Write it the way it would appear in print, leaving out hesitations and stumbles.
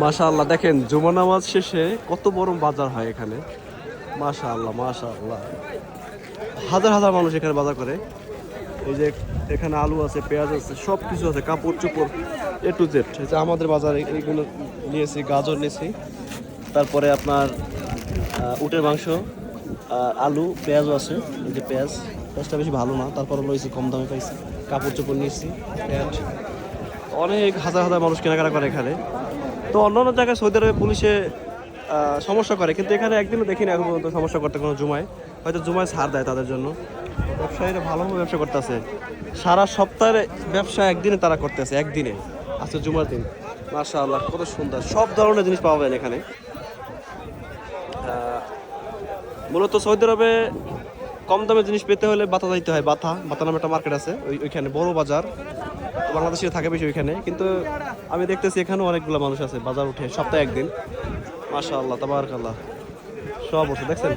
মাশাআল্লাহ, দেখেন জুমা নামাজ শেষে কত বড় বাজার হয় এখানে। মাশাআল্লাহ মাশাআল্লাহ, হাজার হাজার মানুষ এখানে বাজার করে। এই যে এখানে আলু আছে, পেঁয়াজ আছে, সব কিছু আছে, কাপড় চোপড় A to Z। এই যে আমাদের বাজারে এইগুলো নিয়েছি, গাজর নিয়েছি, তারপরে আপনার উটের মাংস, আলু, পেঁয়াজও আছে। এই যে পেঁয়াজটা বেশি ভালো না, তারপরে লইছি, কম দামে পাইছি। কাপড় চোপড় নিয়েছি, প্যান্ট। অনেক হাজার হাজার মানুষ কেনাকাটা করে এখানে। তো অন্যান্য জায়গায় সৌদি আরবে পুলিশে সমস্যা করে, কিন্তু এখানে একদিনও দেখিনি এখন পর্যন্ত সমস্যা করতে কোনো জুমায়। হয়তো জুমায় ছাড় দেয় তাদের জন্য। ব্যবসায়ীরা ভালোভাবে ব্যবসা করতেছে, সারা সপ্তাহের ব্যবসা একদিনে তারা করতেছে, একদিনে। আচ্ছা, জুমার দিন। মাশাআল্লাহ, কত সুন্দর, সব ধরনের জিনিস পাওয়া যায় এখানে। মূলত সৌদি আরবে কম দামে জিনিস পেতে হলে বাতা যাইতে হয়। বাতা বাতা নামে একটা মার্কেট আছে, ওইখানে বড় বাজার। বাংলাদেশে থাকে বেশি ওইখানে, কিন্তু আমি দেখতেছি এখানেও অনেকগুলো মানুষ আছে, বাজার উঠে সপ্তাহে একদিন। মাশাআল্লাহ তাবারাকাল্লাহ, সব বসে দেখছেন।